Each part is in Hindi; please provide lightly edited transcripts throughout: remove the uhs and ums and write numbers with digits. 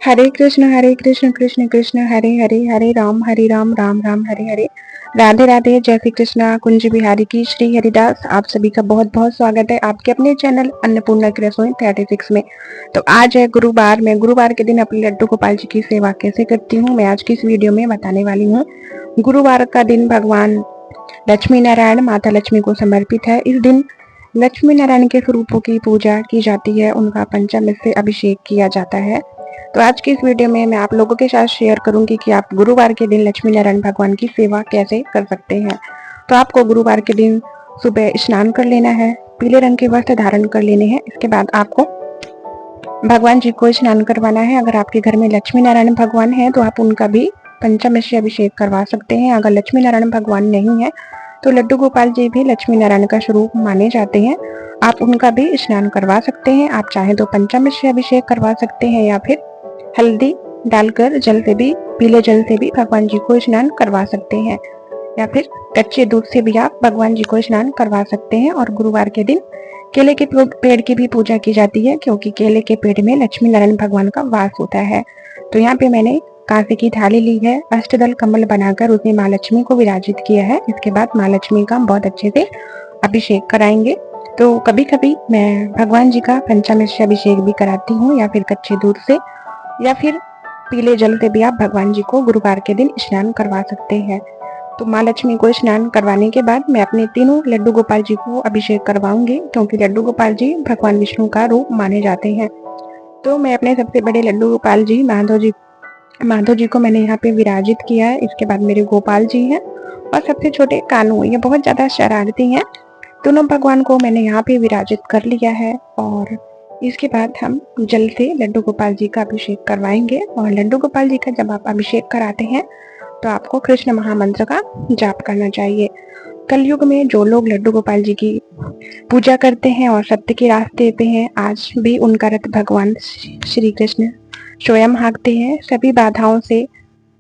हरे कृष्ण कृष्ण कृष्ण हरे हरे, हरे राम राम हरे हरे। राधे राधे, जय श्री कृष्णा कुंज बिहारी की श्री हरिदास। आप सभी का बहुत बहुत स्वागत है आपके अपने चैनल अन्नपूर्णा की रसोई 36 में। तो आज है गुरुवार। मैं गुरुवार के दिन अपने लड्डू गोपाल जी की सेवा कैसे करती हूँ, मैं आज की इस वीडियो में बताने वाली हूँ। गुरुवार का दिन भगवान लक्ष्मी नारायण माता लक्ष्मी को समर्पित है। इस दिन लक्ष्मी नारायण के स्वरूपों की पूजा की जाती है, उनका पंचामृत से अभिषेक किया जाता है। तो आज की इस वीडियो में मैं आप लोगों के साथ शेयर करूंगी कि आप गुरुवार के दिन लक्ष्मी नारायण भगवान की सेवा कैसे कर सकते हैं। तो आपको गुरुवार के दिन सुबह स्नान कर लेना है, पीले रंग के वस्त्र धारण कर लेने हैं। इसके बाद आपको भगवान जी को स्नान करवाना है। अगर आपके घर में लक्ष्मी नारायण भगवान है तो आप उनका भी पंचामृत से अभिषेक करवा सकते हैं। अगर लक्ष्मी नारायण भगवान नहीं है तो लड्डू गोपाल जी भी लक्ष्मी नारायण का स्वरूप माने जाते हैं, आप उनका भी स्नान करवा सकते हैं। आप चाहें तो पंचामृत से अभिषेक करवा सकते हैं या फिर हल्दी डालकर जल से भी, पीले जल से भी भगवान जी को स्नान करवा सकते हैं, या फिर कच्चे दूध से भी आप भगवान जी को स्नान करवा सकते हैं। और गुरुवार के दिन केले के पेड़ की भी पूजा की जाती है, क्योंकि केले के पेड़ में लक्ष्मी नारायण भगवान का वास होता है। तो यहाँ पे मैंने कांसे की थाली ली है, अष्टदल कमल बनाकर उसमें माँ लक्ष्मी को विराजित किया है। इसके बाद माँ लक्ष्मी का बहुत अच्छे से अभिषेक कराएंगे। तो कभी कभी मैं भगवान जी का पंचामृत से अभिषेक भी कराती हूँ, या फिर कच्चे दूध से, या फिर पीले जल से भी आप भगवान जी को गुरुवार के दिन स्नान करवा सकते हैं। तो माँ लक्ष्मी को स्नान करवाने के बाद मैं अपने तीनों लड्डू गोपाल जी को अभिषेक करवाऊंगी, क्योंकि लड्डू गोपाल जी भगवान विष्णु का रूप माने जाते हैं। तो मैं अपने सबसे बड़े लड्डू गोपाल जी माधव जी को मैंने यहाँ पे विराजित किया है। इसके बाद मेरे गोपाल जी हैं और सबसे छोटे कानू, ये बहुत ज्यादा शरारती हैं। दोनों भगवान को मैंने यहाँ पे विराजित कर लिया है। और इसके बाद हम जल से लड्डू गोपाल जी का अभिषेक करवाएंगे। और लड्डू गोपाल जी का जब आप अभिषेक कराते हैं तो आपको कृष्ण महामंत्र का जाप करना चाहिए। कलयुग में जो लोग लड्डू गोपाल जी की पूजा करते हैं और सत्य के रास्ते पे हैं, आज भी उनका रथ भगवान श्री कृष्ण स्वयं हाँकते हैं। सभी बाधाओं से,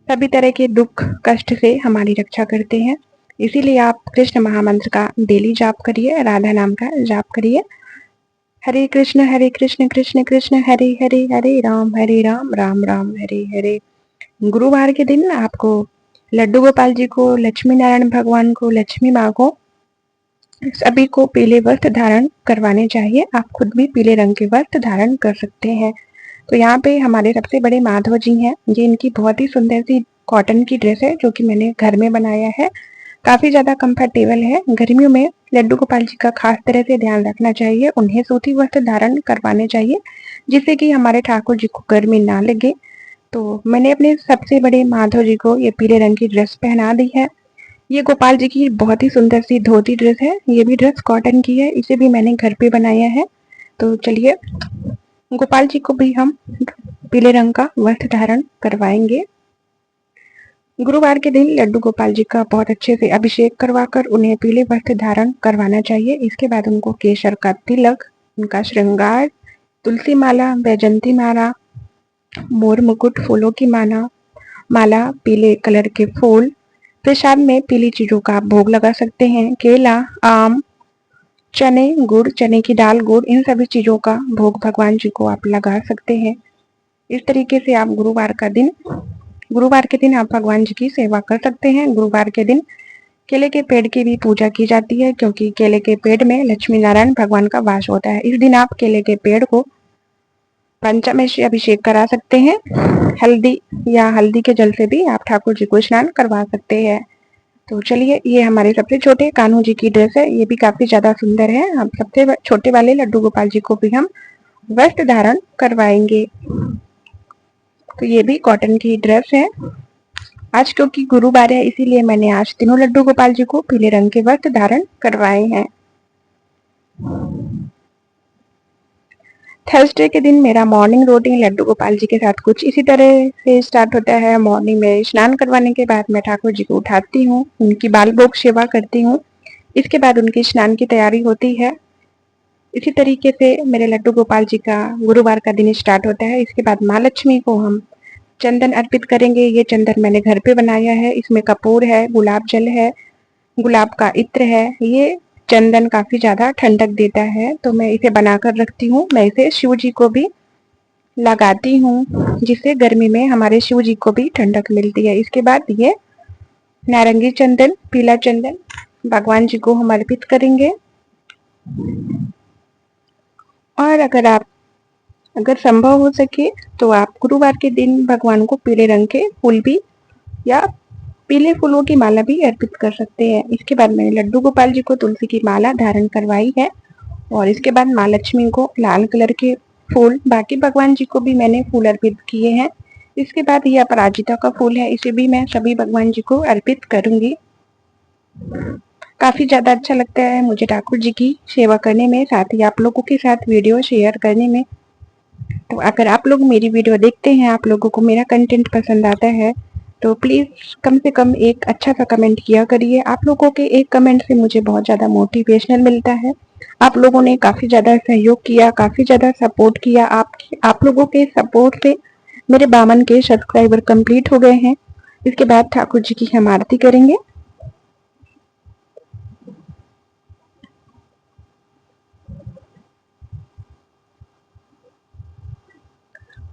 सभी तरह के दुख कष्ट से हमारी रक्षा करते हैं। इसीलिए आप कृष्ण महामंत्र का डेली जाप करिए, राधा नाम का जाप करिए। हरे कृष्ण कृष्ण कृष्ण हरे हरे, हरे राम राम राम हरे हरे। गुरुवार के दिन आपको लड्डू गोपाल जी को, लक्ष्मी नारायण भगवान को, लक्ष्मी माँ को, सभी को पीले वस्त्र धारण करवाने चाहिए। आप खुद भी पीले रंग के वस्त्र धारण कर सकते हैं। तो यहाँ पे हमारे सबसे बड़े माधव जी हैं। ये इनकी बहुत ही सुंदर सी कॉटन की ड्रेस है, जो कि मैंने घर में बनाया है। काफी ज्यादा कंफर्टेबल है। गर्मियों में लड्डू गोपाल जी का खास तरह से ध्यान रखना चाहिए, उन्हें सूती वस्त्र धारण करवाने चाहिए, जिससे कि हमारे ठाकुर जी को गर्मी ना लगे। तो मैंने अपने सबसे बड़े माधव जी को ये पीले रंग की ड्रेस पहना दी है। ये गोपाल जी की बहुत ही सुंदर सी धोती ड्रेस है। ये भी ड्रेस कॉटन की है, इसे भी मैंने घर पे बनाया है। तो चलिए गोपाल जी को भी हम पीले रंग का वस्त्र धारण करवाएंगे। गुरुवार के दिन लड्डू गोपाल जी का बहुत अच्छे से अभिषेक करवाकर उन्हें पीले वस्त्र धारण करवाना चाहिए। इसके बाद उनको केसर का तिलक, उनका श्रृंगार, तुलसी माला, वैजंती माला, मोर मुकुट, फूलों की माला, पीले कलर के फूल, प्रसाद में पीली चीजों का आप भोग लगा सकते हैं। केला, आम, चने, गुड़, चने की दाल, गुड़, इन सभी चीजों का भोग भगवान जी को आप लगा सकते हैं। इस तरीके से आप गुरुवार के दिन आप भगवान जी की सेवा कर सकते हैं। गुरुवार के दिन केले के पेड़ की भी पूजा की जाती है, क्योंकि केले के पेड़ में लक्ष्मी नारायण भगवान का वास होता है। इस दिन आप केले के पेड़ को पंचामृत से अभिषेक करा सकते हैं। हल्दी के जल से भी आप ठाकुर जी को स्नान करवा सकते हैं। तो चलिए, ये हमारे सबसे छोटे कान्हू जी की ड्रेस है, ये भी काफी ज्यादा सुंदर है। हम सबसे छोटे वाले लड्डू गोपाल जी को भी हम वस्त्र धारण करवाएंगे। तो ये भी कॉटन की ड्रेस है। आज क्योंकि गुरुवार है, इसीलिए मैंने आज तीनों लड्डू गोपाल जी को पीले रंग के वस्त्र धारण करवाए हैं। थर्सडे के दिन मेरा मॉर्निंग रूटीन लड्डू गोपाल जी के साथ कुछ इसी तरह से स्टार्ट होता है। मॉर्निंग में स्नान करवाने के बाद मैं ठाकुर जी को उठाती हूँ, उनकी बाल भोग सेवा करती हूँ। इसके बाद उनकी स्नान की तैयारी होती है। इसी तरीके से मेरे लड्डू गोपाल जी का गुरुवार का दिन स्टार्ट होता है। इसके बाद माँ लक्ष्मी को हम चंदन अर्पित करेंगे। ये चंदन मैंने घर पे बनाया है, इसमें कपूर है, गुलाब जल है, गुलाब का इत्र है। ये चंदन काफी ज्यादा ठंडक देता है, तो मैं इसे बनाकर रखती हूँ। मैं इसे शिव जी को भी लगाती हूँ, जिससे गर्मी में हमारे शिव जी को भी ठंडक मिलती है। इसके बाद ये नारंगी चंदन, पीला चंदन भगवान जी को हम अर्पित करेंगे। और अगर संभव हो सके तो आप गुरुवार के दिन भगवान को पीले रंग के फूल भी या पीले फूलों की माला भी अर्पित कर सकते हैं। इसके बाद मैंने लड्डू गोपाल जी को तुलसी की माला धारण करवाई है। और इसके बाद माँ लक्ष्मी को लाल कलर के फूल, बाकी भगवान जी को भी मैंने फूल अर्पित किए हैं। इसके बाद ये अपराजिता का फूल है, इसे भी मैं सभी भगवान जी को अर्पित करूंगी। काफी ज्यादा अच्छा लगता है मुझे ठाकुर जी की सेवा करने में, साथ ही आप लोगों के साथ वीडियो शेयर करने में। तो अगर आप लोग मेरी वीडियो देखते हैं, आप लोगों को मेरा कंटेंट पसंद आता है, तो प्लीज कम से कम एक अच्छा सा कमेंट किया करिए। आप लोगों के एक कमेंट से मुझे बहुत ज्यादा मोटिवेशनल मिलता है। आप लोगों ने काफी ज्यादा सहयोग किया, काफी ज्यादा सपोर्ट किया। आप लोगों के सपोर्ट से मेरे 52 के सब्सक्राइबर कंप्लीट हो गए हैं। इसके बाद ठाकुर जी की हम आरती करेंगे।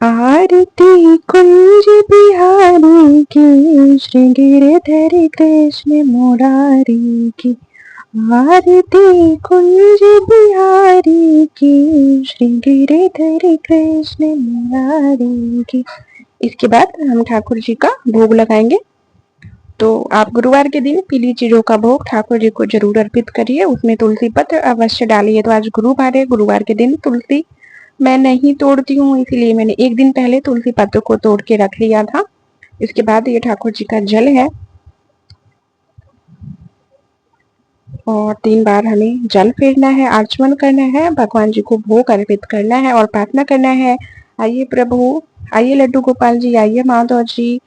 आरती कुंज बिहारी की, श्री गिरधर कृष्ण मुरारी की। आरती कुंज बिहारी की, श्री गिरधर कृष्ण मुरारी की। इसके बाद हम ठाकुर जी का भोग लगाएंगे। तो आप गुरुवार के दिन पीली चीजों का भोग ठाकुर जी को जरूर अर्पित करिए, उसमें तुलसी पत्र अवश्य डालिए। तो आज गुरुवार है, गुरुवार के दिन तुलसी मैं नहीं तोड़ती हूँ, इसीलिए मैंने एक दिन पहले तुलसी पत्र को तोड़ के रख लिया था। इसके बाद ये ठाकुर जी का जल है और 3 बार हमें जल फेरना है, आचमन करना है, भगवान जी को भोग अर्पित करना है और प्रार्थना करना है। आइए प्रभु, आइए लड्डू गोपाल जी, आइए माधव जी,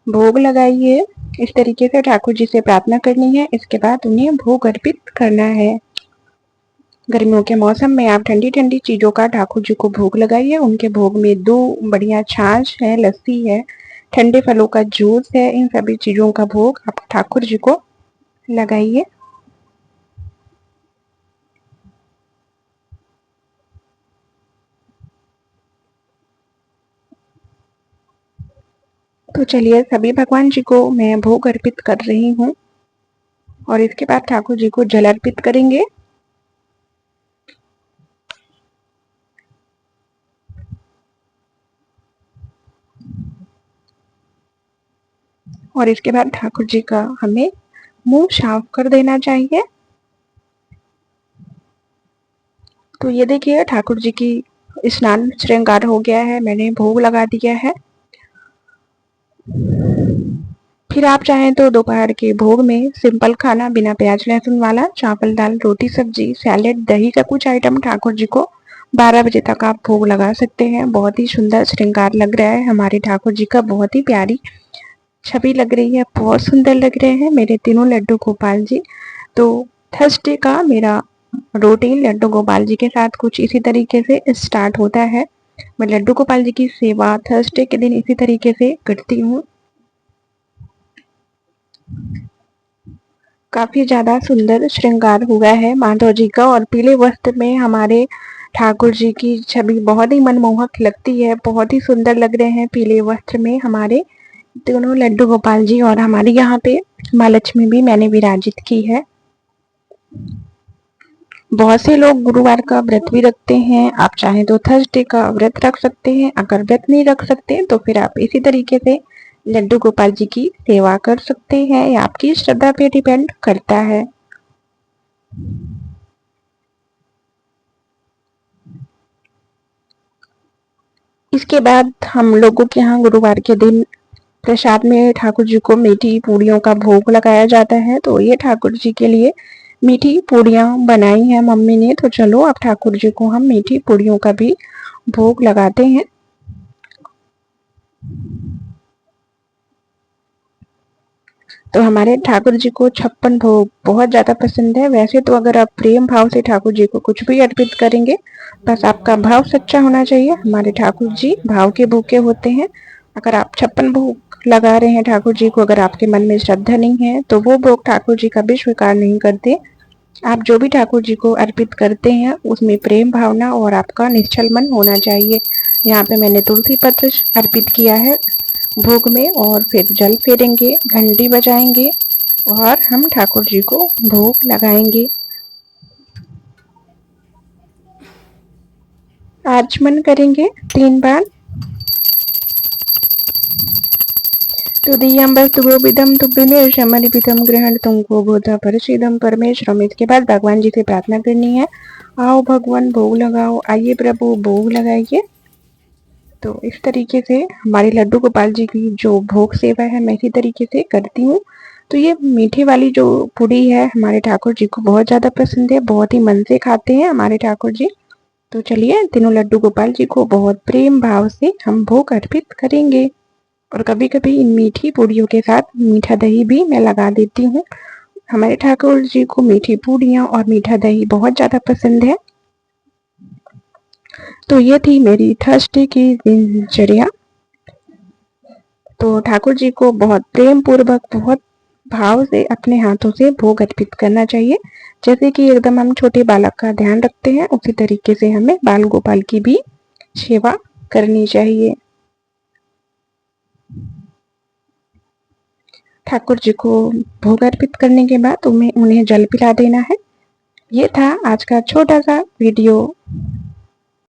भोग लगाइए। इस तरीके से ठाकुर जी से प्रार्थना करनी है। इसके बाद उन्हें भोग अर्पित करना है। गर्मियों के मौसम में आप ठंडी ठंडी चीजों का ठाकुर जी को भोग लगाइए। उनके भोग में 2 बढ़िया छाछ है, लस्सी है, ठंडे फलों का जूस है, इन सभी चीजों का भोग आप ठाकुर जी को लगाइए। तो चलिए सभी भगवान जी को मैं भोग अर्पित कर रही हूँ और इसके बाद ठाकुर जी को जल अर्पित करेंगे। और इसके बाद ठाकुर जी का हमें मुंह साफ कर देना चाहिए। तो ये देखिए ठाकुर जी की स्नान श्रृंगार हो गया है, मैंने भोग लगा दिया है। फिर आप चाहें तो दोपहर के भोग में सिंपल खाना बिना प्याज लहसुन वाला, चावल दाल रोटी सब्जी सैलेड दही का कुछ आइटम ठाकुर जी को 12 बजे तक आप भोग लगा सकते हैं। बहुत ही सुंदर श्रृंगार लग रहा है हमारे ठाकुर जी का, बहुत ही प्यारी छवि लग रही है, बहुत सुंदर लग रहे हैं मेरे तीनों लड्डू गोपाल जी। तो थर्सडे का मेरा रूटीन लड्डू गोपाल जी के साथ कुछ इसी तरीके से स्टार्ट होता है। मैं लड्डू गोपाल जी की सेवा थर्सडे के दिन इसी तरीके से करती हूँ। काफी ज्यादा सुंदर श्रृंगार हुआ है माधव जी का और पीले वस्त्र में हमारे ठाकुर जी की छवि बहुत ही मनमोहक लगती है, बहुत ही सुंदर लग रहे हैं पीले वस्त्र में हमारे दोनों लड्डू गोपाल जी। और हमारे यहाँ पे माँ लक्ष्मी भी मैंने विराजित की है। बहुत से लोग गुरुवार का व्रत भी रखते हैं, आप चाहें तो थर्सडे का व्रत रख सकते हैं। अगर व्रत नहीं रख सकते तो फिर आप इसी तरीके से लड्डू गोपाल जी की सेवा कर सकते हैं, ये आपकी श्रद्धा पे डिपेंड करता है। इसके बाद हम लोगों के यहाँ गुरुवार के दिन प्रसाद में ठाकुर जी को मीठी पूड़ियों का भोग लगाया जाता है। तो ये ठाकुर जी के लिए मीठी पूड़ियाँ बनाई हैं मम्मी ने, तो चलो अब ठाकुर जी को हम मीठी पूड़ियों का भी भोग लगाते हैं। तो हमारे ठाकुर जी को 56 भोग बहुत ज्यादा पसंद है। वैसे तो अगर आप प्रेम भाव से ठाकुर जी को कुछ भी अर्पित करेंगे, बस आपका भाव सच्चा होना चाहिए। हमारे ठाकुर जी भाव के भूखे होते हैं। अगर आप 56 भोग लगा रहे हैं ठाकुर जी को, अगर आपके मन में श्रद्धा नहीं है तो वो भोग ठाकुर जी कभी स्वीकार नहीं करते। आप जो भी ठाकुर जी को अर्पित करते हैं उसमें प्रेम भावना और आपका निश्चल मन होना चाहिए। यहाँ पे मैंने तुलसी पत्र अर्पित किया है भोग में, और फिर जल फेरेंगे, घंटी बजाएंगे और हम ठाकुर जी को भोग लगाएंगे। आचमन करेंगे 3 बार। तुदीयम्बस्तु गोविदम तुभ्यमेषमर्पितं गृह्णन्तु गोभूतः परिषिदं परमेश्वरम। इसके बाद भगवान जी से प्रार्थना करनी है, आओ भगवान भोग लगाओ, आइए प्रभु भोग लगाइए। तो इस तरीके से हमारे लड्डू गोपाल जी की जो भोग सेवा है मैं इसी तरीके से करती हूँ। तो ये मीठे वाली जो पूड़ी है हमारे ठाकुर जी को बहुत ज़्यादा पसंद है, बहुत ही मन से खाते हैं हमारे ठाकुर जी। तो चलिए तीनों लड्डू गोपाल जी को बहुत प्रेम भाव से हम भोग अर्पित करेंगे। और कभी कभी इन मीठी पूड़ियों के साथ मीठा दही भी मैं लगा देती हूँ। हमारे ठाकुर जी को मीठी पूड़ियाँ और मीठा दही बहुत ज़्यादा पसंद है। तो ये थी मेरी थर्सडे की दिनचर्या। तो ठाकुर जी को बहुत प्रेम पूर्वक, बहुत भाव से अपने हाथों से भोग अर्पित करना चाहिए। जैसे कि एकदम हम छोटे बालक का ध्यान रखते हैं उसी तरीके से हमें बाल गोपाल की भी सेवा करनी चाहिए। ठाकुर जी को भोग अर्पित करने के बाद उन्हें जल पिला देना है। ये था आज का छोटा सा वीडियो।